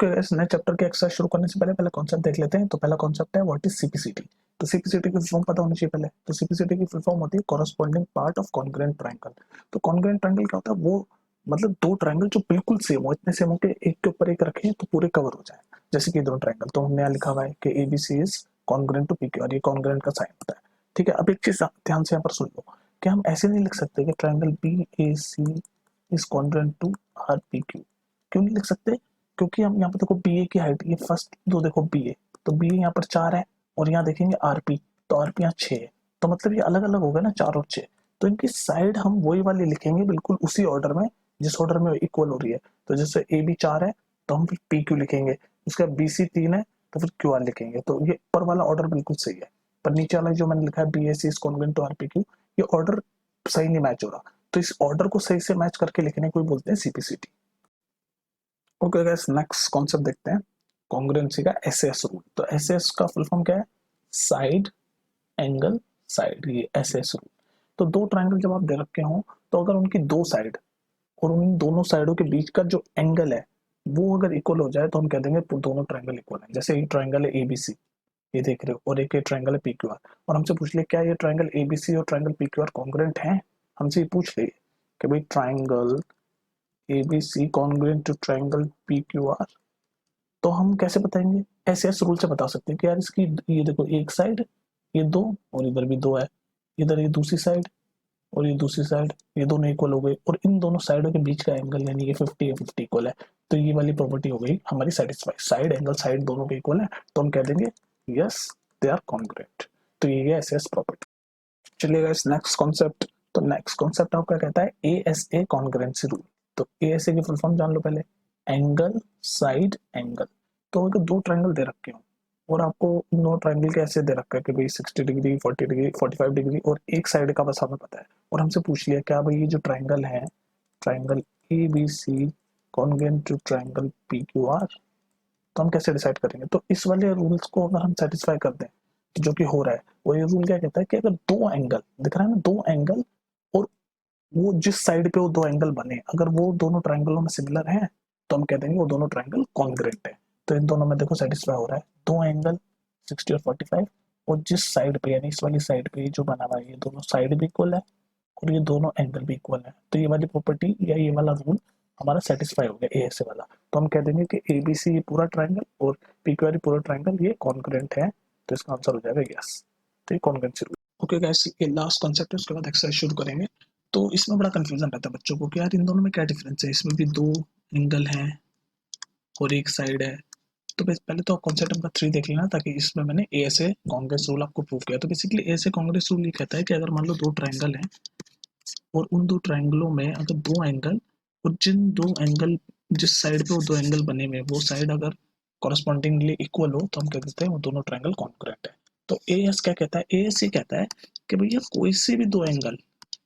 Okay guys, नए chapter के exercise शुरू करने से पहले कॉन्सेप्ट देख लेते हैं। तो पहला कॉन्सेप्ट है व्हाट इज सीपीसीटी। तो सीपीसीटी की फुल फॉर्म पता होनी चाहिए पहले। तो सीपीसीटी की फुल फॉर्म होती है corresponding part of congruent triangle. तो कॉन्ग्रुएंट ट्रायंगल क्या होता है, वो मतलब दो ट्रायंगल जो बिल्कुल सेम हो, इतने सेम हो के एक के ऊपर एक रखें तो पूरे कवर हो जाए। जैसे कि दोनों ट्रायंगल, तो हमने यहाँ लिखा हुआ है कि ABC is congruent to PQ, और ये कॉन्ग्रुएंट का साइन होता है। ठीक है, अब एक चीज ध्यान से यहाँ पर सुन लो कि हम ऐसे नहीं लिख सकते कि triangle B A C is congruent to R P Q. क्यों नहीं लिख सकते? क्योंकि हम यहाँ पे देखो बी ए की हाइट, ये फर्स्ट दो देखो बी ए, तो बी ए यहाँ पर 4 है, और यहाँ देखेंगे आरपी, तो आरपी यहाँ 6 है। तो मतलब ये अलग अलग हो गए ना, 4 और 6। तो इनकी साइड हम वही वाली लिखेंगे बिल्कुल उसी ऑर्डर में जिस ऑर्डर में इक्वल हो रही है। तो जैसे ए बी 4 है तो हम फिर पी क्यू लिखेंगे, उसका बी सी 3 है तो फिर क्यू आर लिखेंगे। तो ये ऊपर वाला ऑर्डर बिल्कुल सही है, पर नीचे वाला जो मैंने लिखा है B A C is congruent to R P Q, ये ऑर्डर सही नहीं मैच हो रहा। तो इस ऑर्डर को सही से मैच करके लिखने को बोलते हैं CPCT. Okay guys, next concept देखते हैं कॉन्ग्रुएंसी का एसएस रूल। तो एसएस का फुल फॉर्म क्या है? साइड एंगल साइड, ये एसएस रूल। तो दो ट्रायंगल जब आप दे रखे हो, तो अगर उनकी दो साइड और उन दोनों साइडों के बीच का जो एंगल है वो अगर इक्वल हो जाए तो हम कह देंगे दोनों ट्रायंगल इक्वल है। जैसे ये ट्रायंगल है एबीसी, ये देख रहे हो, और एक ये ट्रायंगल है पीक्यूआर, और हमसे पूछ ले क्या ये ट्रायंगल एबीसी और ट्रायंगल पीक्यूआर कॉन्ग्रुएंट हैं। हमसे ये पूछ ले कि भाई triangle ABC congruent to triangle PQR, तो हम कैसे बताएंगे? ऐसे ऐसे रूल से बता सकते हैं कि यार इसकी ये देखो एक साइड ये दो, और इधर भी दो है, इधर ये दूसरी साइड और ये दूसरी साइड, ये दोनों इक्वल हो गए, और इन दोनों साइडों के बीच का एंगल यानी ये 50 या 50 इक्वल है। तो ये वाली प्रॉपर्टी हो गई हमारी सेटिस्फाई, साइड एंगल साइड दोनों के इक्वल है, तो हम कह देंगे यस दे आर कॉन्ग्रुएंट। तो ये एस एस प्रॉपर्टी। चलिए गाइस, नेक्स्ट कॉन्सेप्ट। तो नेक्स्ट कॉन्सेप्ट आपका कहता है एएसए कॉन्ग्रुएंसी रूल। तो एएसए की फुल फॉर्म जान लो पहले, एंगल साइड एंगल। तो अगर दो ट्रायंगल दे रखे हो और आपको नो ट्रायंगल के ऐसे दे रखा है कि भाई 60 डिग्री 40 डिग्री 45 डिग्री, और एक साइड का बस हमें पता है, और हमसे पूछ लिया क्या भाई ये जो ट्रायंगल है, triangle A B C congruent to triangle P Q R, तो हम कैसे डिसाइड करेंगे? तो इस वाले रूल्स को अगर हम सेटिस्फाई कर दें, जो कि हो रहा है, वो ये रूल क्या कहता है कि अगर दो एंगल दिख रहा है ना, दो एंगल, और वो जिस साइड पे वो दो एंगल बने अगर वो दोनों ट्रायंगलों में सिमिलर हैं, तो हम कह देंगे वो दोनों ट्रायंगल कॉन्ग्रुएंट है। तो इन दोनों में देखो सेटिस्फाई हो रहा है, दो एंगल 60 और 45, और जिस साइड पे यानी इस वाली साइड पे जो बना हुआ है ये दोनों साइड भी इक्वल है और ये दोनों एंगल भी इक्वल है। तो ये वाली प्रॉपर्टी या ये वाला रूल हमारा सेटिस्फाई हो गया ए से वाला। तो हम कह देंगे कि ए बी सी पूरा ट्रायंगल और पी क्यू आर पूरा ट्रायंगल ये कॉन्ग्रुएंट है। तो इसका आंसर हो जाएगा यस। तो ये कॉन्ग्रुएंसी रूल। ओके गाइस, ये लास्ट कॉन्सेप्ट है, उसके बाद एक्सरसाइज शुरू करेंगे। तो इसमें बड़ा कंफ्यूजन रहता है बच्चों को कि यार इन दोनों में क्या डिफरेंस है, इसमें भी दो एंगल हैं और एक साइड है। तो पहले तो कॉन्सेप्ट नंबर 3 देख लेना, ताकि इसमें मैंने ए से कांग्रेस रूल आपको प्रूव किया। तो बेसिकली ए से कांग्रेस रूल ये कहता है कि अगर मान लो दो ट्रायंगल हैं और उन दो ट्रायंगलों में अगर दो एंगल, और जिन दो एंगल जिस साइड पे वो दो एंगल बने हुए वो साइड अगर कॉरेस्पॉन्डिंगली इक्वल हो, तो हम कह देते हैं वो दोनों ट्रायंगल कॉन्ग्रुएंट है। तो ए एस क्या कहता है? ए एस ये कहता है कि भैया कोई से भी दो एंगल,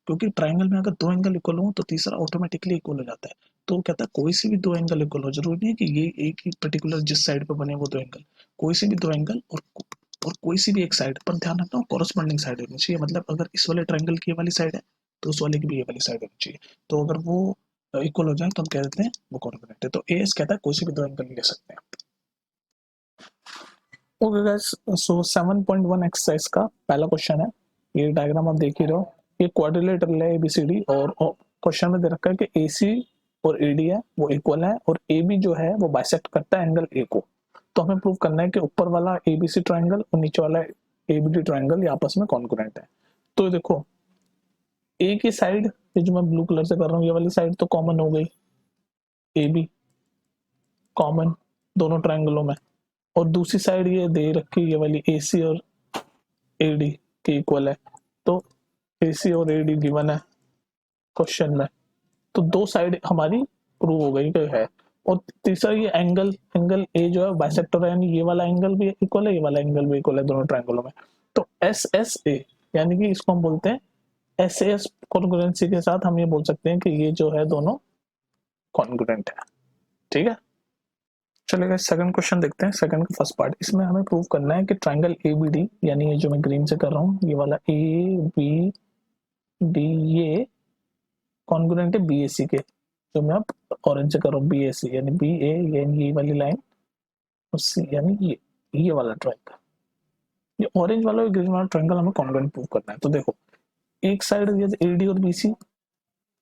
क्योंकि ट्रायंगल में अगर दो एंगल इक्वल हो तो तीसरा ऑटोमेटिकली इक्वल हो जाता है। तो वो कहता है कोई से भी दो एंगल इक्वल हो, जरूरी नहीं है कि ये एक ही पर्टिकुलर जिस साइड पे बने वो दो एंगल, कोई से भी दो एंगल और कोई सी भी एक साइड पर, ध्यान रखना कॉरेस्पॉन्डिंग साइड होनी चाहिए। मतलब अगर इस वाले ट्रायंगल की ये वाली साइड है तो उस वाले की भी ये वाली साइड होनी चाहिए। तो अगर वो इक्वल हो जाए तो हम कह देते हैं वो कॉन्ग्रुएंट है। तो ए एस कहता है कोई से भी दो एंगल ले सकते हैं। ओके गाइस, सो 7.1 एक्सरसाइज का पहला क्वेश्चन है, ये डायग्राम आप देख ही रहे हो, ये क्वाड्रिलेटरल है एबीसीडी, और क्वेश्चन में दे रखा है कि एसी और एडी है वो इक्वल है, और एबी जो है वो बाइसेक्ट करता है एंगल ए को। तो हमें प्रूव करना है कि ऊपर वाला एबीसी ट्रायंगल और नीचे वाला एबीडी ट्रायंगल ये आपस में कॉन्ग्रुएंट है। तो देखो ए की साइड, ये जो मैं ब्लू कलर से कर रहा हूँ, ये वाली साइड तो कॉमन हो गई, ए बी कॉमन दोनों ट्रायंगलों में, और दूसरी साइड ये दे रखी ये वाली ए सी और ए डी के इक्वल है। तो ए सी और ए डी गिवन है क्वेश्चन में, तो दो साइड हमारी प्रूव हो गई कि है। और तीसरा ये एंगल, एंगल ए जो है बाइसेक्टर है, यानी ये वाला एंगल भी इक्वल है, ये वाला एंगल भी इक्वल है दोनों ट्रायंगलों में। तो एस एस ए यानी कि इसको हम बोलते हैं एस एस कॉन्ग्रुएंसी के साथ हम ये बोल सकते हैं कि ये जो है दोनों कॉन्ग्रुएंट है। ठीक है, चलिए सेकंड क्वेश्चन देखते हैं, सेकंड का फर्स्ट पार्ट। इसमें हमें प्रूव करना है कि ट्रायंगल ए बी डी, यानी ये जो मैं ग्रीन से कर रहा हूँ, ये वाला ए बी डी ये कॉन्ग्रुएंट है बी ए सी के, जो मैं अब ऑरेंज से कर रहा हूँ बी ए सी, यानी बी ए यानी ये वाली लाइन और सी यानी ये वाला ट्रायंगल, ये ऑरेंज वाला और ग्रीन वाला ट्रायंगल हमें कॉन्ग्रुएंट प्रूव करना है। तो देखो एक साइड ये एडी और बीसी,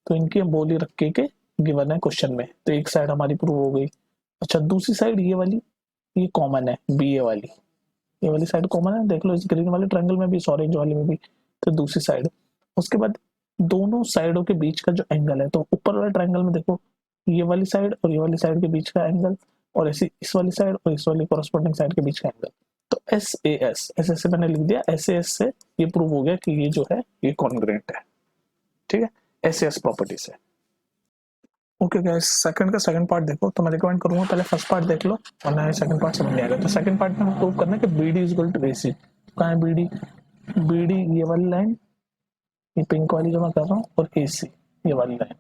तो इनकी हम बोली रख के गिवन है क्वेश्चन में, तो एक साइड हमारी प्रूव हो गई। अच्छा दूसरी साइड ये वाली, ये कॉमन है, बी ए वाली, ये वाली साइड कॉमन है, देख लो इस ग्रीन वाले ट्रायंगल में भी, इस ऑरेंज वाले में भी। तो दूसरी साइड, उसके बाद दोनों साइडों के बीच का जो एंगल है, तो ऊपर वाले ट्रायंगल में देखो ये वाली साइड और ये वाली साइड के बीच का एंगल, और ऐसी इस वाली साइड और इस वाली कॉरेस्पॉन्डिंग साइड के बीच का एंगल। तो एस से मैंने लिख दिया, एस से ये प्रूव हो गया कि ये जो है ये कॉन्ग्रुएंट है। ठीक है, एस प्रॉपर्टी से। ओके गाइस, सेकंड का सेकंड पार्ट देखो, तो मैं रिकमेंड करूंगा पहले फर्स्ट पार्ट देख लो, वरना सेकंड पार्ट समझ नहीं आएगा। तो सेकंड पार्ट में हमें प्रूव करना है कि B D is equal to A C. कहाँ है बी डी? बी डी ये वाली लाइन, ये पिंक वाली जो मैं कर रहा हूँ, और ए सी ये वाली लाइन,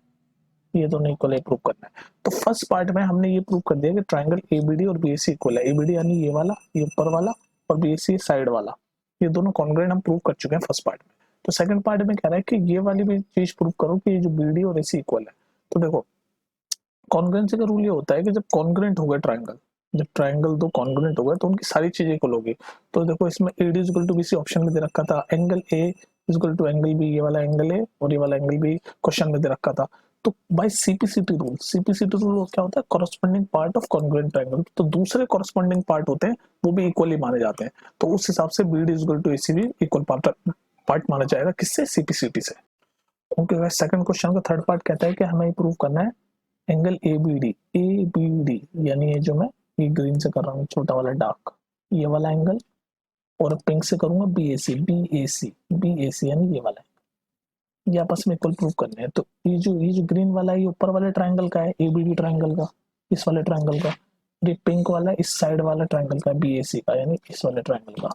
ये दोनों इक्वल है, प्रूव करना है। तो फर्स्ट पार्ट में हमने ये प्रूव कर दिया कि ट्राइंगल एबीडी और बीएसी इक्वल है। एबीडी यानी ये वाला, ये ऊपर वाला, और बीएसी साइड वाला, ये दोनों कॉन्ग्रुएंट हम प्रूव कर चुके हैं फर्स्ट पार्ट में। तो सेकंड पार्ट में कह रहा है कि ये वाली भी चीज प्रूव करो कि ये जो बीडी और एसी इक्वल है। तो देखो कॉन्ग्रुएंसी का रूल ये होता है कि जब कॉन्ग्रुएंट हो गए ट्राइंगल, जब ट्राइंगल दो कॉन्ग्रुएंट हो गए तो उनकी सारी चीजें इक्वल होगी। तो देखो इसमें AD is equal to BC option में दे रखा था, angle A is equal to angle B, ये वाला एंगल ए और ये वाला एंगल बी क्वेश्चन में दे रखा था। तो by CPCT rule, CPCT rule क्या होता है? Corresponding part of congruent triangle, तो दूसरे कॉरेस्पॉन्डिंग पार्ट होते हैं वो भी इक्वली माने जाते हैं। तो उस हिसाब से BD is equal to AC भी इक्वल पार्ट माना जाएगा, किससे? सीपीसीटी से। ओके, सेकंड क्वेश्चन का थर्ड पार्ट कहता है कि हमें प्रूव करना है एंगल ए बी डी यानी ये जो मैं ये ग्रीन से कर रहा हूँ छोटा वाला डार्क, ये वाला एंगल, और पिंक से करूंगा बी ए सी यानी ये वाला, ये आपस में इक्वल प्रूव करने हैं। तो ये जो ग्रीन वाला है ये ऊपर वाले ट्राइंगल का है, ए बी डी ट्राइंगल का, इस वाले ट्राइंगल का। ये पिंक वाला इस साइड वाला ट्राइंगल का, बी ए सी का यानी इस वाले ट्राइंगल का।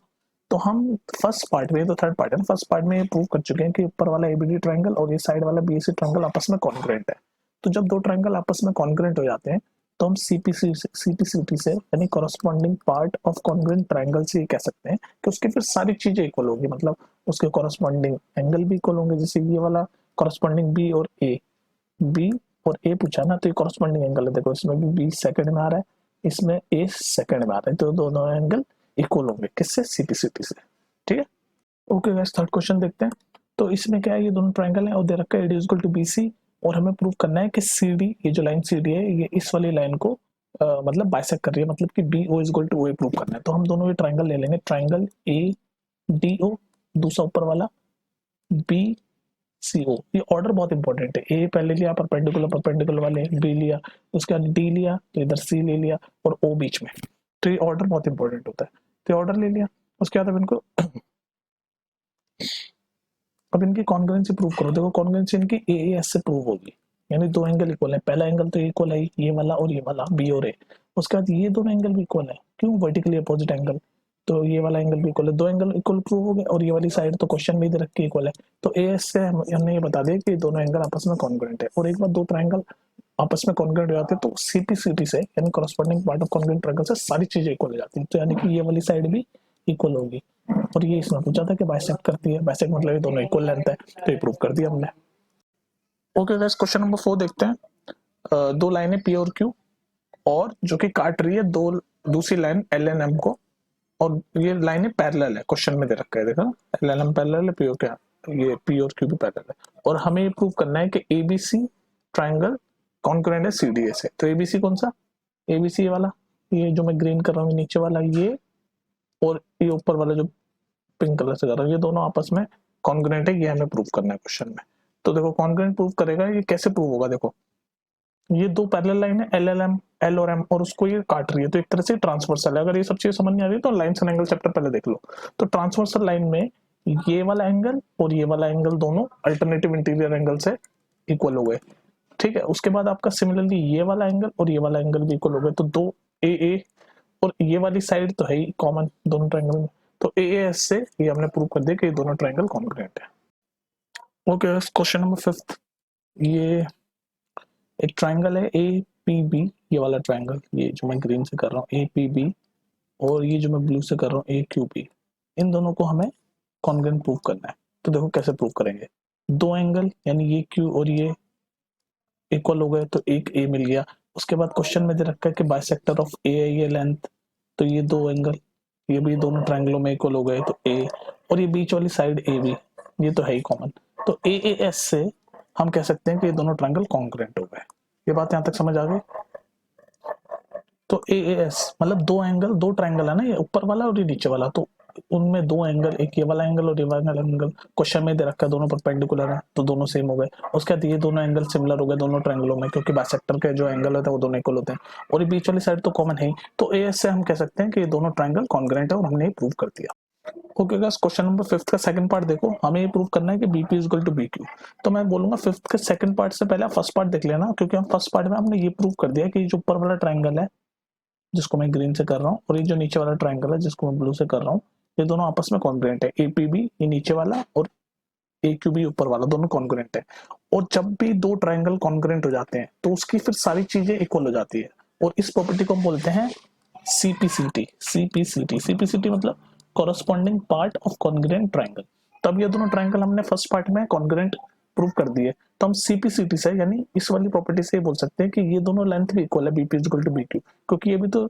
तो हम फर्स्ट पार्ट में, तो थर्ड पार्ट है, फर्स्ट पार्ट में ये प्रूव कर चुके हैं कि ऊपर वाला एबीडी ट्राइंगल और ये साइड वाला बीएसी ट्राइंगल आपस में कॉन्ग्रुएंट है। तो जब दो ट्राइंगल आपस में कॉन्ग्रुएंट हो जाते हैं तो हम सीपीसीटी से यानी corresponding part of congruent triangle से ये कह सकते हैं कि उसकी फिर सारी चीजें इक्वल होगी, मतलब उसके कॉरेस्पॉन्डिंग एंगल भी इक्वल होंगे। जैसे ये वाला कॉरेस्पॉन्डिंग बी और ए पूछा ना, तो ये कॉरेस्पॉन्डिंग एंगल है, देखो इसमें भी बी सेकंड में आ रहा है, इसमें ए सेकंड में आ रहा है, तो दोनों एंगल इक्वल होंगे, किससे? सीपीसीटी से। ठीक है, ओके गाइस, थर्ड क्वेश्चन देखते हैं। तो इसमें क्या है, ये दोनों ट्रायंगल है और दे रखा है AD is equal to BC, और हमें प्रूव करना है कि सीडी, ये जो लाइन सीडी है ये इस वाली लाइन को मतलब बाइसेक्ट कर रही है, मतलब कि B O is equal to O A prove करना है। तो हम दोनों ये ट्रायंगल ले लेंगे, ट्रायंगल ए डी ओ, दूसरा ऊपर वाला बी सी ओ। ये ऑर्डर बहुत इंपॉर्टेंट है, ए पहले लिया परपेंडिकुलर वाले, बी लिया, उसके बाद डी लिया, तो इधर सी ले लिया और ओ बीच में। तो ये ऑर्डर बहुत इंपॉर्टेंट होता है, तो ऑर्डर ले लिया। उसके बाद अब इनको अब इनकी कॉन्ग्रुएंसी प्रूव करो। देखो कॉन्ग्रुएंसी इनकी ए एस से प्रूव होगी, यानी दो एंगल इक्वल है, पहला एंगल तो इक्वल है ये वाला और ये वाला, बी और ए। उसके बाद ये दोनों एंगल भी इक्वल है, क्यों? वर्टिकली अपोजिट एंगल, तो ये वाला एंगल भी इक्वल है, दो एंगल इक्वल प्रूव हो गए। और ये वाली साइड तो क्वेश्चन में दे रखी इक्वल है, तो ए एस से हमने ये बता दिया कि दोनों एंगल आपस में कॉन्ग्रुएंट है। और एक बार दो ट्राइंगल आपस में कॉन्ग्रुएंट हो जाते हैं तो सीपीसीटी से यानी corresponding part of congruent triangle से सारी चीजें इक्वल हो जाती है, तो यानी कि ये वाली साइड भी इक्वल होगी। और ये इसमें पूछा था कि बाइसेक्ट करती है, बाइसेक्ट मतलब ये दोनों इक्वल लेंथ है, तो ये प्रूव कर दिया हमने। ओके गाइस, क्वेश्चन नंबर 4 देखते हैं। दो लाइनें पी और क्यू और जो कि काट रही है दो दूसरी लाइन एल एन एम को, और ये लाइनें पैरेलल है, क्वेश्चन में दे रखा है, देखा एल एन एम पैरेलल है, पी और क्या, ये पी और क्यू भी पैरेलल है। और हमें ये प्रूव करना है कि एबीसी ट्राइंगल कॉन्ग्रुएंट है सीडीए से। तो एबीसी कौन सा? एबीसी ये वाला, ये जो मैं ग्रीन कर रहा हूँ नीचे वाला ये, और ये ऊपर वाला जो पिंक कलर से कर रहा हूँ, ये दोनों आपस में कॉन्ग्रुएंट है, ये हमें प्रूव करना है क्वेश्चन में। तो देखो कॉन्ग्रुएंट प्रूव करेगा, ये कैसे प्रूव होगा? देखो ये दो पैरेलल लाइन है, एल और एम, और उसको ये काट रही है, तो एक तरह से ट्रांसवर्सल है। अगर ये सब चीजें समझ नहीं आ रही तो लाइन्स एंड एंगल चैप्टर पहले देख लो। तो ट्रांसवर्सल लाइन में ये वाला एंगल और ये वाला एंगल दोनों अल्टरनेटिव इंटीरियर एंगल से इक्वल हो गए। ठीक है, उसके बाद आपका सिमिलरली ये वाला एंगल और ये वाला एंगल भी इक्वल हो गए, तो दो ए और ये वाली साइड तो है ही कॉमन दोनों ट्रायंगल में, तो ए एस से ये हमने प्रूव कर दिया कि ये दोनों ट्रायंगल कॉन्ग्रुएंट है। ओके, क्वेश्चन नंबर 5, ये एक ट्रायंगल है ए पी बी, ये वाला ट्रायंगल, ये जो मैं ग्रीन से कर रहा हूँ ए पी बी, और ये जो मैं ब्लू से कर रहा हूँ ए क्यू बी, इन दोनों को हमें कॉन्ग्रुएंट प्रूव करना है। तो देखो कैसे प्रूव करेंगे, दो एंगल यानी ये क्यू और ये इक्वल हो गए तो एक ए मिल गया। उसके बाद क्वेश्चन में दे रखा है कि बाइसेक्टर ऑफ ए है ये लेंथ, तो ये दो एंगल, ये भी दोनों ट्रायंगलों में इक्वल हो गए, तो ए, और ये बीच वाली साइड ए बी, ये तो है ही कॉमन। तो ए ए एस से हम कह सकते हैं कि ये दोनों ट्रायंगल कॉन्ग्रुएंट हो गए। ये बात यहाँ तक समझ आ गई। तो ए ए एस मतलब दो एंगल, दो ट्रायंगल है ना, ये ऊपर वाला और ये नीचे वाला, तो उनमें दो एंगल, एक ये वाला एंगल और ये वाला एंगल क्वेश्चन में दे रखा है, दोनों परपेंडिकुलर है तो दोनों सेम हो गए। उसके बाद ये दोनों एंगल सिमिलर हो गए दोनों ट्रायंगलों में, क्योंकि बाइसेक्टर के जो एंगल होता है वो दोनों इक्वल होते हैं, और ये बीच वाली साइड तो कॉमन है ही। तो ए एस से हम कह सकते हैं कि ये दोनों ट्रायंगल कॉन्ग्रुएंट है, और हमने ये प्रूव कर दिया। ओके गाइस, क्वेश्चन नंबर 5 का सेकंड पार्ट देखो। हमें ये प्रूव करना है कि BP is equal to BQ. तो मैं बोलूंगा 5 के सेकंड पार्ट से पहले फर्स्ट पार्ट देख लेना, क्योंकि हम फर्स्ट पार्ट में हमने ये प्रूव कर दिया कि जो ऊपर वाला ट्रायंगल है जिसको मैं ग्रीन से कर रहा हूँ, और ये जो नीचे वाला ट्रायंगल है जिसको मैं ब्लू से कर रहा हूँ, ये दोनों आपस में कॉन्ग्रुएंट है। एपीबी ये नीचे वाला और AQB ऊपर वाला दोनों कॉन्ग्रुएंट है। और जब भी दो ट्रायंगल कॉन्ग्रुएंट हो जाते हैं तो उसकी फिर सारी चीजें इक्वल हो जाती है, और इस प्रॉपर्टी को हम बोलते हैं CPCT। CPCT मतलब corresponding part of congruent triangle. तब ये दोनों ट्रायंगल हमने फर्स्ट पार्ट में कॉन्ग्रुएंट प्रूव कर दिए, तो हम CPCT से यानी इस वाली प्रॉपर्टी से बोल सकते हैं कि ये दोनों लेंथ भी इक्वल है, BP is equal to BQ, क्योंकि ये भी तो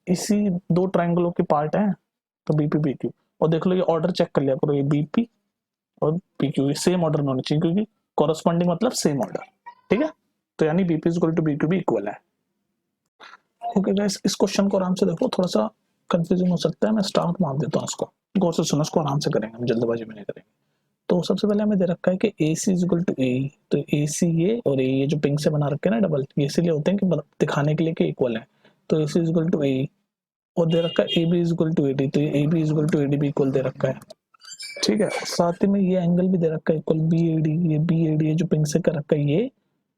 इसी दो ट्रायंगलों के पार्ट हैं। तो BP BQ, और देख लो ये ऑर्डर चेक कर लिया करो, ये BP और PQ सेम ऑर्डर में होना चाहिए, क्योंकि कॉरेस्पॉन्डिंग मतलब सेम ऑर्डर, ठीक है। तो यानी BP is equal to BQ भी इक्वल है। ओके गाइस, इस क्वेश्चन को आराम से देखो, थोड़ा सा कंफ्यूजिंग हो सकता है, मैं स्टार्ट मार देता हूँ इसको, गौर से सुनो, इसको आराम से करेंगे हम, जल्दबाजी में नहीं करेंगे। तो सबसे पहले हमें दे रखा है कि AC इज इक्वल टू ए, तो AC ये और ये जो पिंक से बना रखे हैं ना डबल, ये इसीलिए होते हैं कि दिखाने के लिए कि इक्वल है। तो AC is equal to A, और दे रखा है AB is equal to AD, तो ये AB is equal to AD भी इक्वल दे रखा है, ठीक है। साथ ही में ये एंगल भी दे रखा है इक्वल BAD, ये BAD ये जो पिंक से कर रखा है ये,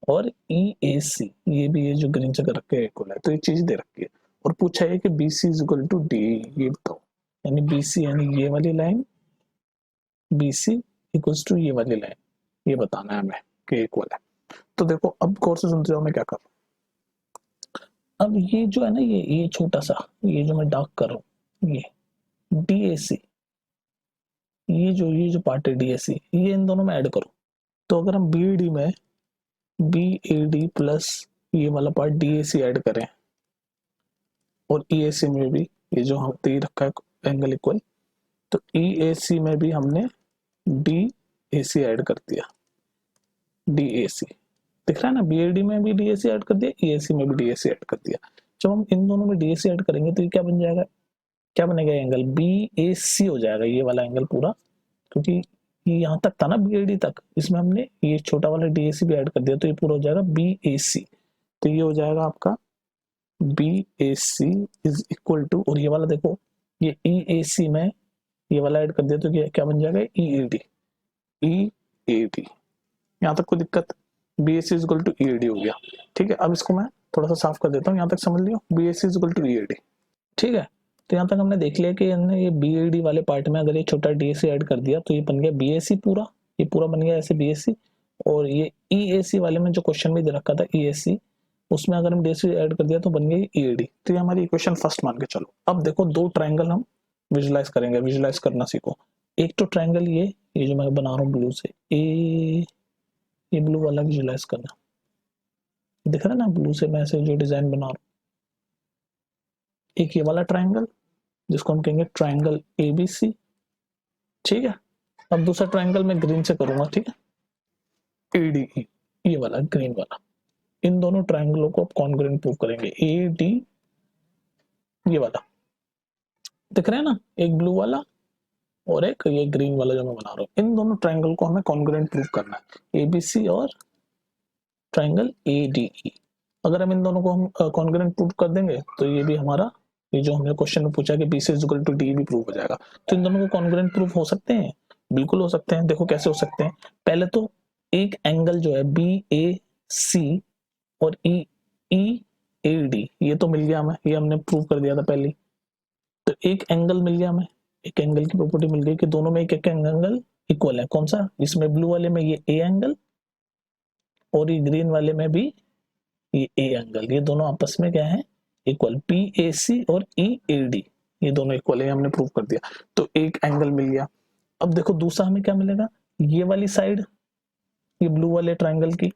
और EAC ये भी ये जो ग्रीन से कर रखा है इक्वल है, तो ये चीज दे रखी है। और पूछा है कि BC is equal to D, ये बताओ, यानी BC यानी ये वाली लाइन, BC इक्वल्स टू ये वाली लाइन, ये बताना है हमें कि इक्वल है। तो देखो अब गौर से सुनते जाओ मैं क्या कर रहा हूँ। अब ये जो है ना, ये छोटा सा, ये जो मैं डार्क कर रहा हूँ, ये DAC, ये जो पार्ट है DAC, ये इन दोनों में ऐड करो। तो अगर हम BAD में BAD प्लस ये वाला पार्ट DAC ऐड करें, और EAC में भी ये जो हम दे रखा है एंगल इक्वल, तो EAC में भी हमने DAC ऐड कर दिया, DAC दिख रहा है ना, BAD में भी DAC ऐड कर दिया, EAC में भी DAC ऐड कर दिया। जब हम इन दोनों में DAC ऐड करेंगे तो ये क्या बन जाएगा, क्या बनेगा, एंगल BAC हो जाएगा, ये वाला एंगल पूरा, क्योंकि ये यहाँ तक था ना BAD तक, इसमें हमने ये छोटा वाला DAC भी ऐड कर दिया, तो ये पूरा हो जाएगा BAC। तो ये हो जाएगा आपका BAC इज इक्वल टू, और ये वाला देखो, ये EAC में ये वाला ऐड कर दिया तो ये क्या बन जाएगा, EAD। यहाँ तक कोई दिक्कत, BAC is equal to EAD हो गया, ठीक है। अब इसको मैं थोड़ा सा साफ कर देता हूँ, यहाँ तक समझ लियो, BAC is equal to EAD, ठीक है। तो यहाँ तक हमने देख लिया कि हमने ये BAD वाले पार्ट में अगर ये छोटा DAC ऐड कर दिया तो ये बन गया BAC पूरा, ये पूरा बन गया ऐसे BAC। और ये EAC वाले में जो क्वेश्चन में दे रखा था EAC, उसमें अगर हम DAC ऐड कर दिया तो बन गई EAD। तो ये हमारी इक्वेशन फर्स्ट मान के चलो। अब देखो दो ट्रायंगल हम विजुलाइज करेंगे, विजुलाइज करना सीखो। एक तो ट्रायंगल ये जो मैं बना रहा हूँ ब्लू से, ये ब्लू वाला विजुलाइज करना, दिख रहा है ना, ब्लू से मैं ऐसे जो डिजाइन बना रहा हूँ। एक ये वाला ट्रायंगल जिसको हम कहेंगे ट्रायंगल ABC, ठीक है। अब दूसरा ट्रायंगल मैं ग्रीन से करूंगा, ठीक है, ADE, ये वाला ग्रीन वाला। इन दोनों ट्रायंगलों को कॉन्ग्रुएंट प्रूव करेंगे, AD ये वाला दिख रहा है ना, एक ब्लू वाला और एक ये ग्रीन वाला जो मैं बना रहा हूँ, इन दोनों ट्रायंगल को हमें कॉन्ग्रुएंट प्रूव करना है, ABC और ट्रायंगल ADE। अगर हम इन दोनों को हम कॉन्ग्रुएंट प्रूव कर देंगे तो ये भी हमारा, ये जो हमने क्वेश्चन में पूछा कि BC is equal to D भी प्रूव हो जाएगा। तो इन दोनों को कॉन्ग्रुएंट प्रूव हो सकते हैं, बिल्कुल हो सकते हैं। देखो कैसे हो सकते हैं, पहले तो एक एंगल जो है BAC और EAD ये तो मिल गया हमें, ये हमने प्रूव कर दिया था पहले। तो एक एंगल मिल गया हमें, एक एंगल की प्रॉपर्टी मिल गई कि दोनों में एक एक एंगल इक्वल है। कौन सा, इसमें ब्लू वाले में ये A एंगल, और ये ग्रीन वाले में भी ये A एंगल, ये दोनों आपस में क्या है, इक्वल। BAC और EAD ये दोनों इक्वल है, हमने प्रूव कर दिया। तो एक एंगल मिल गया। अब देखो दूसरा हमें क्या मिलेगा, ये वाली साइड, ये ब्लू वाले ट्रायंगल की,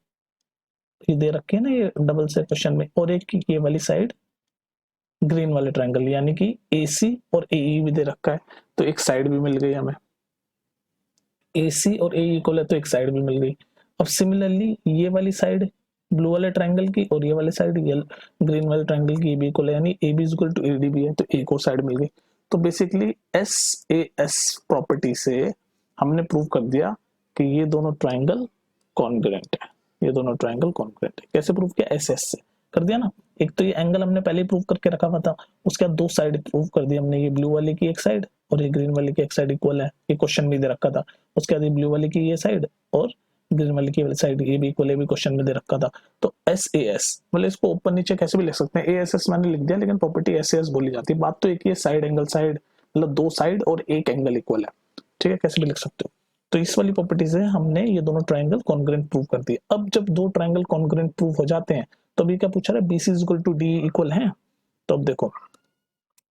ये दे रखे है ना ये डबल से क्वेश्चन में, और एक की ये वाली साइड ग्रीन वाले ट्रायंगल, यानी कि AC और AE भी दे रखा है तो एक साइड भी मिल गई हमें, AC और AE इक्वल है तो एक साइड भी मिल गई। अब सिमिलरली ये वाली साइड ब्लू वाले ट्रायंगल की और ये वाले साइड ग्रीन वाले ट्रायंगल की भी इक्वल है, यानी AB is equal to AD भी है तो एक और साइड मिल गई। तो बेसिकली SAS प्रॉपर्टी से हमने प्रूव कर दिया कि ये दोनों ट्रायंगल कॉन्ग्रुएंट है, ये दोनों ट्रायंगल कॉन्ग्रुएंट है। कैसे प्रूव किया? SS से कर दिया ना। एक तो ये एंगल हमने पहले ही प्रूव करके रखा हुआ था, उसके बाद दो साइड प्रूव कर दी हमने, ये ब्लू वाले की एक साइड और ये ग्रीन वाले की एक साइड इक्वल है, ये क्वेश्चन भी दे रखा था। उसके बाद ये ब्लू वाले की ये साइड और ग्रीन वाले की साइड ये भी इक्वल है, भी क्वेश्चन में दे रखा था। तो SAS मतलब इसको ऊपर नीचे कैसे भी लिख सकते हैं, ASS मैंने लिख दिया लेकिन प्रॉपर्टी SAS बोली जाती है। बात तो एक ही है, साइड एंगल साइड मतलब दो साइड और एक एंगल इक्वल है, ठीक है, कैसे भी लिख सकते हो। तो इस वाली प्रॉपर्टी से हमने ये दोनों ट्रायंगल कॉन्ग्रुएंट प्रूव कर दिए। अब जब दो ट्रायंगल कॉन्ग्रुएंट प्रूव हो जाते हैं तो अभी क्या पूछा रहा है, BC equal to DE equal है। तो अब देखो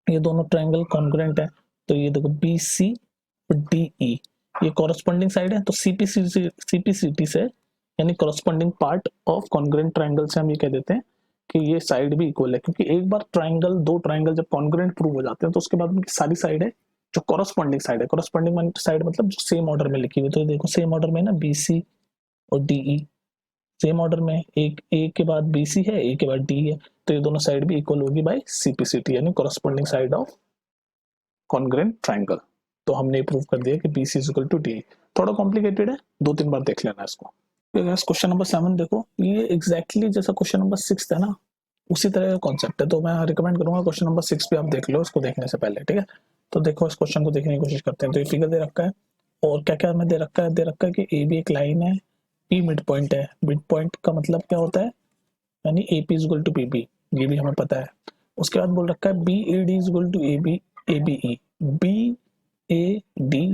ये दोनों ट्रायंगल कॉन्ग्रुएंट है, तो ये देखो BC और DE ये कॉरेस्पॉन्डिंग साइड है, तो CPCT से यानी corresponding part of congruent triangle से हम ये कह देते हैं कि ये साइड भी इक्वल है, क्योंकि एक बार ट्रायंगल दो ट्रायंगल जब कॉन्ग्रुएंट प्रूव हो जाते हैं तो उसके बाद उनकी सारी साइड है जो कॉरेस्पॉन्डिंग साइड है, कॉरेस्पॉन्डिंग साइड मतलब जो सेम ऑर्डर में लिखी हुई। तो देखो सेम ऑर्डर में ना BC और DE सेम ऑर्डर में, एक ए के बाद BC है, ए के बाद D है, तो ये दोनों साइड भी इक्वल होगी बाय CPCT यानी corresponding side of congruent triangle. तो हमने प्रूव कर दिया कि BC is equal to DE। थोड़ा कॉम्प्लिकेटेड है, दो तीन बार देख लेना इसको। क्वेश्चन नंबर 7 देखो, ये एग्जैक्टली जैसा क्वेश्चन नंबर 6 था ना उसी तरह का कॉन्सेप्ट है, तो मैं रिकमेंड करूंगा क्वेश्चन नंबर 6 भी आप देख लो इसको देखने से पहले, ठीक है। तो देखो इस क्वेश्चन को देखने की कोशिश करते हैं। तो ये फिगर दे रखा है और क्या क्या हमें दे रखा है, दे रखा है कि AB एक लाइन है, P मिड पॉइंट है। मिड पॉइंट का मतलब क्या होता है, यानी AP is equal to PB, ये भी हमें पता है। उसके बाद बोल रखा है BAD is equal to ABE, BAD ये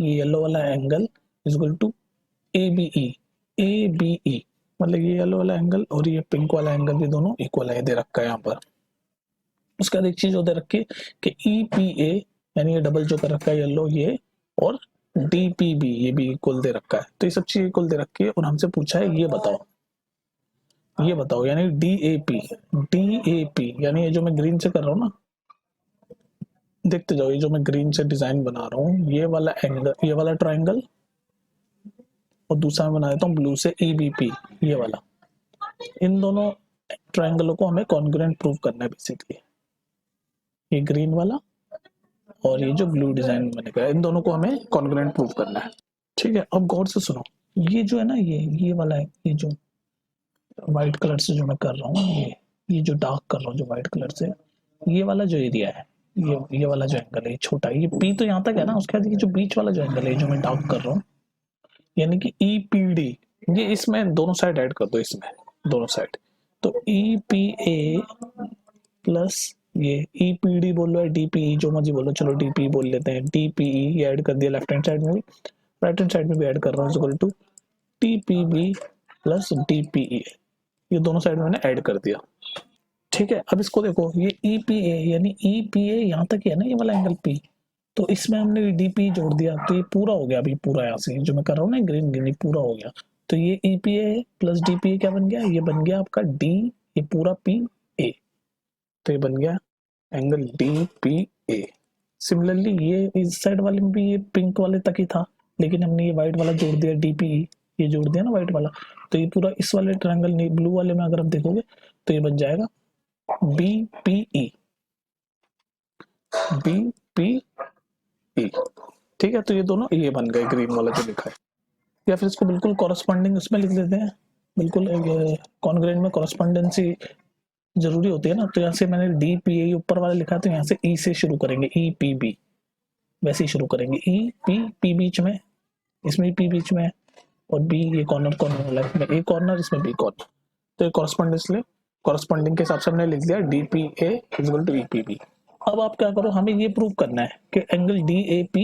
येलो वाला angle is equal to ABE मतलब ये येलो वाला एंगल और ये पिंक वाला एंगल भी दोनों इक्वल है, दे रखा है यहाँ पर। उसके बाद एक चीज और दे रखी है कि EPA यानी ये डबल जो कर रखा है येलो ये, और DPB ये भी इक्वल दे रखा है। तो ये सब चीज इक्वल दे रखी है और हमसे पूछा है ये बताओ यानी DAP यानी ये जो मैं ग्रीन से कर रहा हूँ ना, देखते जाओ, ये जो मैं ग्रीन से डिजाइन बना रहा हूँ ये वाला एंगल, ये वाला ट्राइंगल, और दूसरा मैं बना देता हूँ ब्लू से EBP ये वाला। इन दोनों ट्राइंगलों को हमें कॉन्ग्रुएंट प्रूव करना है बेसिकली, ये ग्रीन वाला और ये जो ब्लू डिजाइन बनेगा इन दोनों को हमें कॉन्ग्रुएंट प्रूव करना है, ठीक है। अब गौर से सुनो, ये जो है ना ये वाला है, ये जो व्हाइट कलर से जो मैं कर रहा हूँ, ये जो डार्क कर रहा हूँ जो व्हाइट कलर से, ये वाला जो एरिया है, ये वाला जो एंगल है छोटा, ये P तो यहाँ तक है ना। उसके बाद ये जो बीच वाला जो एंगल है जो मैं डार्क कर रहा हूँ यानी कि EPD, ये इसमें दोनों साइड ऐड कर दो, इसमें दोनों साइड, तो EPA प्लस ये EPD बोल लो, DPE जो मर्जी बोलो, चलो DPE बोल लेते हैं, DPE ये ऐड कर दिया लेफ्ट हैंड साइड में भी, राइट हैंड साइड में भी ऐड कर रहा हूँ, equal to TPB plus DPE, ये दोनों साइड में मैंने ऐड कर दिया, ठीक है। अब इसको देखो, ये EPA यानी EPA यहाँ तक है ना ये वाला एंगल P, तो इसमें हमने DP जोड़ दिया तो ये पूरा हो गया, अभी पूरा यहाँ से जो मैं कर रहा हूँ ना ग्रीन ग्रीन पूरा हो गया। तो ये EPA प्लस DPA क्या बन गया, ये बन गया आपका D, ये पूरा PA, तो ये बन गया एंगल DPA। सिमिलरली ये इस साइड वाले में भी ये पिंक वाले तक ही था, लेकिन हमने ये व्हाइट वाला जोड़ दिया DPE, ये जोड़ दिया ना व्हाइट वाला, तो ये पूरा इस वाले ट्रायंगल ब्लू वाले में अगर आप देखोगे तो ये बन जाएगा BPE, ठीक है। तो ये दोनों ये बन गए ग्रीन वाला जो लिखा है, या फिर इसको बिल्कुल कॉरेस्पॉन्डिंग उसमें लिख देते हैं, बिल्कुल कॉन्ग्रुएंट में कॉरेस्पॉन्डेंसी जरूरी होती है ना। तो यहाँ से मैंने DPA ऊपर वाला लिखा है, तो यहाँ से E से शुरू करेंगे, EPB वैसे ही शुरू करेंगे, EPP बीच में, इसमें P बीच में और B ये कॉर्नर वाला है, A कॉर्नर इसमें B कॉर्नर, तो ये कॉरेस्पॉन्डिंग के हिसाब से हमने लिख दिया DPA इक्वल टू EPB। अब आप क्या करो, हमें ये प्रूव करना है कि angle DAP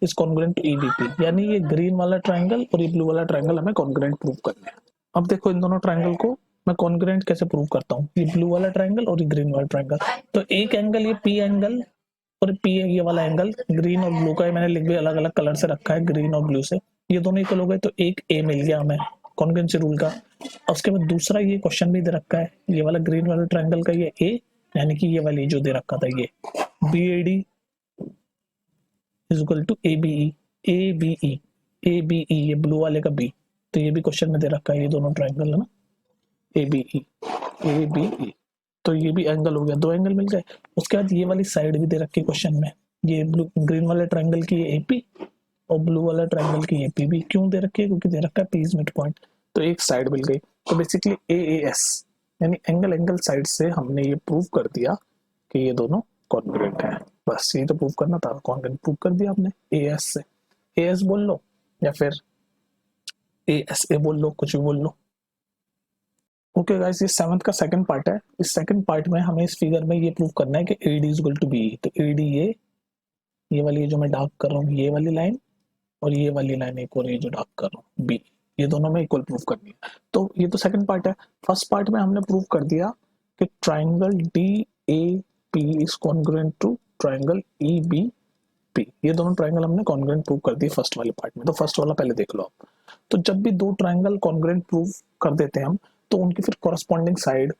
is congruent to EBP, यानी ये ग्रीन वाला ट्रायंगल और ये ब्लू वाला ट्रायंगल हमें कॉन्ग्रुएंट प्रूव करना है। अब देखो इन दोनों ट्रायंगल को मैं कॉन्ग्रुएंट कैसे प्रूव करता हूँ, ये ब्लू वाला ट्रायंगल और ये ग्रीन वाला ट्रायंगल, तो एक एंगल ये P एंगल और P ये वाला एंगल ग्रीन और ब्लू का मैंने लिख भी अलग अलग कलर से रखा है, ग्रीन और ब्लू से, ये दोनों इक्वल हो गए, तो एक A मिल गया हमें कॉन्ग्रुएंसी रूल का। उसके बाद दूसरा ये क्वेश्चन भी दे रखा है, ये वाला ग्रीन वाला ट्रायंगल का ये A यानी कि ये वाली जो दे रखा था ये BAD is equal to ABE ये ब्लू वाले का B, तो ये भी क्वेश्चन में दे रखा है, ये दोनों ट्राइंगल है ना ABE, तो ये भी एंगल हो गया, दो एंगल मिल गए। उसके बाद ये वाली साइड भी दे रखी है क्वेश्चन में, ये ब्लू ग्रीन वाले ट्राइंगल की AP और ब्लू वाला ट्राइंगल की AP भी क्यों दे रखी है, क्योंकि दे रखा है P इज मिड पॉइंट, तो एक साइड मिल गई। तो बेसिकली AAS यानी एंगल साइड से हमने ये प्रूव कर दिया कि ये दोनों कॉन्ग्रुएंट है। बस ये तो प्रूव करना था, कॉन्ग्रुएंट प्रूव कर दिया आपने AS से। AS बोल लो या फिर ASA बोल लो, कुछ भी बोल लो। ओके गाइस, ये 7th का सेकंड पार्ट है। इस सेकंड पार्ट में हमें इस फिगर में ये प्रूव करना है कि AD is equal to BE। तो AD ये वाली जो मैं डार्क कर रहा हूँ ये वाली लाइन, और ये वाली लाइन एक और ये जो डार्क कर रहा हूँ B, ये दोनों में इक्वल प्रूव करनी है। तो ये तो सेकंड पार्ट है। फर्स्ट पार्ट में हमने प्रूव कर दिया कि triangle DAP is congruent to triangle EBP। ये दोनों ट्राइंगल हमने कॉन्ग्रुएंट प्रूव कर दिए फर्स्ट वाले पार्ट में। तो फर्स्ट वाला पहले देख लो आप। तो जब भी दो ट्राइंगल कॉन्ग्रुएंट प्रूव कर देते हैं हम, तो उनकी फिर कॉरस्पॉन्डिंग साइड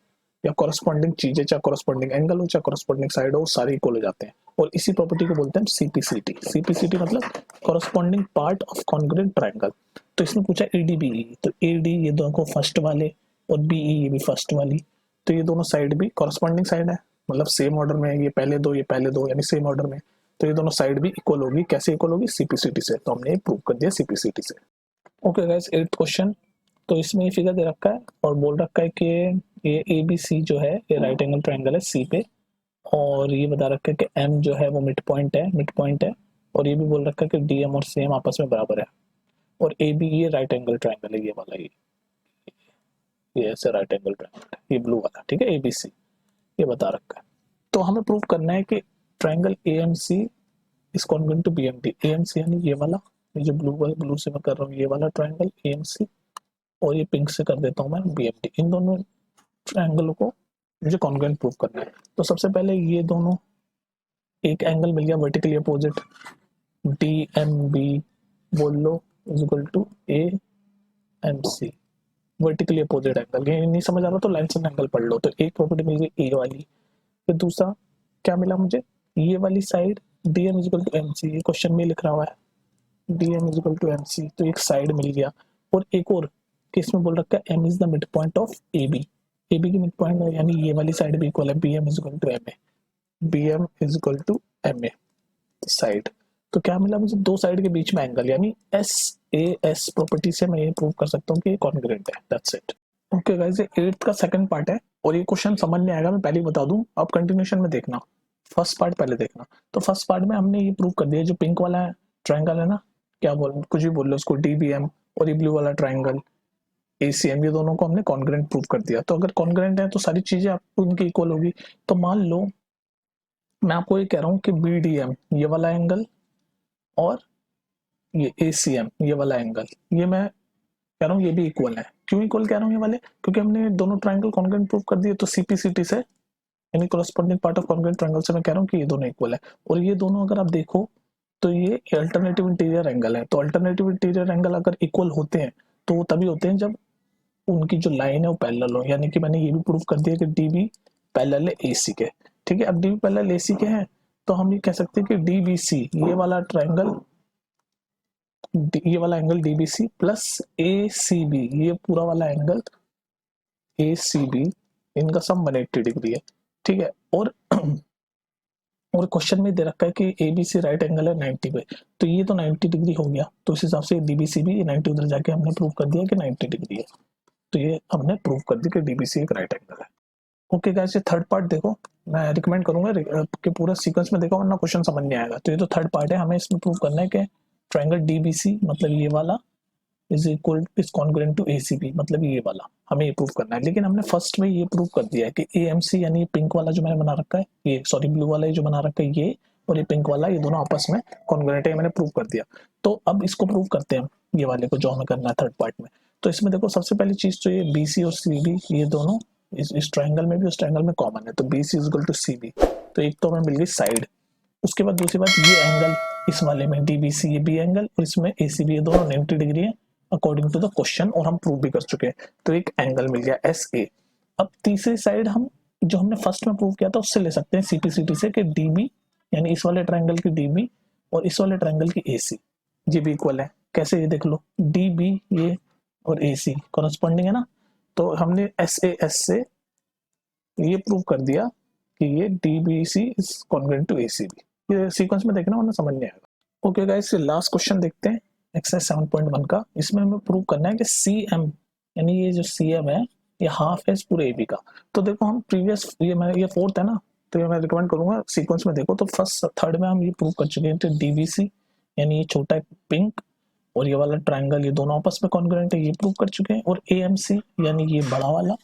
या कॉरस्पॉन्डिंग चीजें, चाहे कॉरस्पॉन्डिंग एंगल हो चाहे कॉरस्पॉन्डिंग साइड हो, सारे इक्वल हो जाते हैं। और इसी प्रॉपर्टी को बोलते हैं CPCT। CPCT मतलब corresponding part of congruent triangle. तो इसमें पूछा ADBE, तो AD ये दोनों फर्स्ट वाले और BE ये भी फर्स्ट वाली, तो ये दोनों साइड भी कॉरस्पॉन्डिंग साइड है, मतलब सेम ऑर्डर में, ये पहले दो यानी सेम ऑर्डर में, तो ये दोनों साइड भी इक्वल होगी। कैसे इक्वल होगी? CPCT से। तो हमने प्रूव कर दिया CPCT से। Okay guys, 8th question. तो इसमें ये फिगर दे रखा है और बोल रखा है कि ये ABC जो है ये राइट एंगल ट्राइंगल है C पे, और ये बता रखा है कि M जो है वो मिड पॉइंट है, और ये भी बोल रखा है कि DM और CM आपस में बराबर है, और AB ये राइट एंगल ट्राइंगल है, ये वाला ये ऐसे राइट एंगल ट्राइंगल है, ये ब्लू वाला, ठीक है, ABC ये बता रखा है। तो हमें प्रूव करना है कि triangle AMC is congruent to BMD। AMC यानी ये वाला, ये जो ब्लू से मैं कर रहा हूँ, ये वाला ट्राइंगल AMC, और ये पिंक से कर देता हूँ मैं BMD। इन दोनों ट्रायंगलों को मुझे कॉन्ग्रुएंट प्रूव करना है। तो सबसे पहले ये दोनों, एक एंगल मिल गया वर्टिकली अपोजिट, DMB बोल लो is equal to AMC, vertically opposite angle. ये नहीं समझ आ रहा तो लाइन से एंगल पढ़ लो। तो एक प्रॉपर्टी मिल गई A वाली। फिर दूसरा क्या मिला मुझे, ये वाली side DM is equal to MC, ये क्वेश्चन में लिख रहा हुआ है DM is equal to MC, तो एक साइड मिल गया। और एक और केस में बोल रखा है M is the mid point of AB की मिड पॉइंट है, यानी ये वाली साइड भी इक्वल है, BM is equal to MA, BM is equal to MA side. तो क्या मिला मुझे, दो साइड के बीच में एंगल, यानी SAS प्रॉपर्टी से मैं ये प्रूव कर सकता हूँ कि ये कॉन्ग्रुएंट है। That's it. ओके गाइस, ये 8th का सेकंड पार्ट है, और ये क्वेश्चन समझ नहीं आएगा, मैं पहले ही बता दूं, आप कंटिन्यूएशन में देखना, फर्स्ट पार्ट पहले देखना। तो फर्स्ट पार्ट में हमने ये प्रूव कर दिया, जो पिंक वाला ट्राइंगल है ना, क्या बोल कुछ भी बोल लो उसको, DBM, और ये ब्लू वाला ट्राइंगल ACM, ये दोनों को हमने कॉन्ग्रुएंट प्रूव कर दिया। तो अगर कॉन्ग्रुएंट है तो सारी चीजें आपको उनकी इक्वल होगी। तो मान लो मैं आपको ये कह रहा हूँ कि BDM ये वाला एंगल और ये ACM ये वाला एंगल, ये मैं कह रहा हूँ ये भी इक्वल है। क्यों इक्वल कह रहा हूँ ये वाले? क्योंकि हमने दोनों ट्राइंगल कॉन्ग्रुएंट प्रूव कर दिए। तो CPCT से यानी corresponding part of congruent triangle से मैं कह रहा हूँ कि ये दोनों इक्वल है। और ये दोनों अगर आप देखो तो ये अल्टरनेटिव इंटीरियर एंगल है। तो अल्टरनेटिव इंटीरियर एंगल अगर इक्वल होते हैं तो वो तभी होते हैं जब उनकी जो लाइन है वो पैरेलल हो। यानी कि मैंने ये भी प्रूव कर दिया कि DB पैरेलल है AC के। ठीक है, अब DB पैरेलल AC के हैं तो हम ये कह सकते हैं कि DBC ये वाला ट्राइंगल, ये वाला एंगल DBC प्लस ACB ये पूरा वाला एंगल ACB, इनका सम 180 डिग्री है। ठीक है, और क्वेश्चन में दे रखा है कि ABC राइट एंगल है 90 पे, तो ये तो 90 डिग्री हो गया। तो इस हिसाब से DBC भी 90 उधर जाके हमने प्रूव कर दिया कि 90 डिग्री है। तो ये हमने प्रूव कर दिया कि DBC एक राइट एंगल है। ओके गाइस, ये थर्ड पार्ट देखो, मैं रिकमेंड करूंगा कि पूरा सीक्वेंस में देखो, वरना क्वेश्चन समझ नहीं आएगा। तो ये तो थर्ड पार्ट है, हमें इसमें प्रूव करना है कि ट्राइंगल DBC मतलब ये वाला is equal is congruent to ACB मतलब ये वाला, हमें ये प्रूव करना है। लेकिन हमने फर्स्ट में ये प्रूव कर दिया है कि AMC यानी पिंक वाला जो मैंने बना रखा है, ये सॉरी ब्लू वाला जो बना रखा है ये, और ये पिंक वाला, ये दोनों आपस में कॉन्ग्रुएंट है, मैंने प्रूव कर दिया। तो अब इसको प्रूव करते हैं, ये वाले को जो हमें करना है थर्ड पार्ट में। तो इसमें देखो सबसे पहली चीज तो ये BC और CB ये दोनों इस ट्राइंगल में भी उस ट्राइंगल में कॉमन है। तो BC is equal to CB, तो एक तो हमें मिल गई साइड। उसके बाद दूसरी बात, ये एंगल इस वाले में DBC ये B एंगल और इसमें ACB ये दोनों 90 डिग्री है अकॉर्डिंग टू द क्वेश्चन, और हम प्रूव भी कर चुके हैं। तो एक एंगल मिल गया SA। अब तीसरी साइड हम जो हमने फर्स्ट में प्रूव किया था उससे ले सकते हैं सीपीसीटी से कि डीबी यानी इस वाले ट्रायंगल की डीबी और इस वाले ट्रायंगल की एसी ये भी इक्वल है। कैसे, ये देख लो, डीबी ये और एसी कॉरेस्पॉन्डिंग है ना। तो हमने एसएएस से ये प्रूव कर दिया कि ये DBC is congruent to ACB. ये सीक्वेंस में देखना वरना समझ नहीं आएगा। ओके गाइस, ये लास्ट क्वेश्चन देखते हैं एक्सरसाइज 7.1 का। इसमें हमें प्रूव करना है कि सीएम यानी ये जो सीएम है ये हाफ है इस पूरे एबी का। तो देखो हम प्रीवियस ये फोर्थ है ना, तो ये मैं रिकमेंड करूंगा सीक्वेंस में देखो। तो फर्स्ट थर्ड में हम ये प्रूव कर चुके हैं। तो डीबीसी यानी ये छोटा है पिंक और ये वाला ट्रायंगल ये दोनों आपस में कॉन्ग्रुएंट है, ये प्रूव कर चुके हैं। और एएमसी यानी ये बड़ा वाला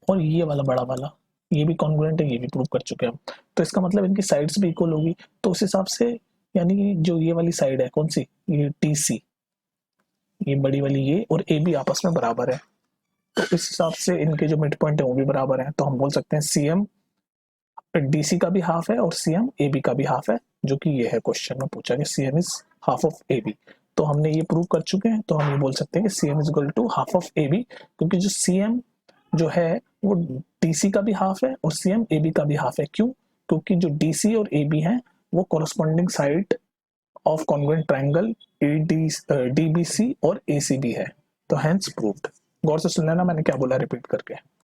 और ये वाला बड़ा वाला ये भी कॉन्ग्रुएंट है, ये भी प्रूव कर चुके हैं हम। तो इसका मतलब इनकी साइड्स भी इक्वल होगी। तो उस हिसाब से यानी जो ये वाली साइड है कौन सी, ये टीसी, ये बड़ी वाली ये और ए भी आपस में बराबर है। तो इस हिसाब से इनके जो मिड पॉइंट है वो भी बराबर है। तो हम बोल सकते हैं सीएम डीसी का भी हाफ है और सीएम ए बी का भी हाफ है, जो कि ये है क्वेश्चन में पूछा कि CM is half of A B. तो हमने ये प्रूव कर चुके हैं। तो हम ये बोल सकते हैं कि CM is equal to half of A B, क्योंकि जो सीएम जो है वो डीसी का भी हाफ है और सीएम ए बी का भी हाफ है। क्यों? क्योंकि जो डीसी और ए बी है वो corresponding side of congruent triangle DBC और एसीबी है। तो हेंस प्रूव्ड। गौर से सुन लेना मैंने क्या बोला रिपीट करके।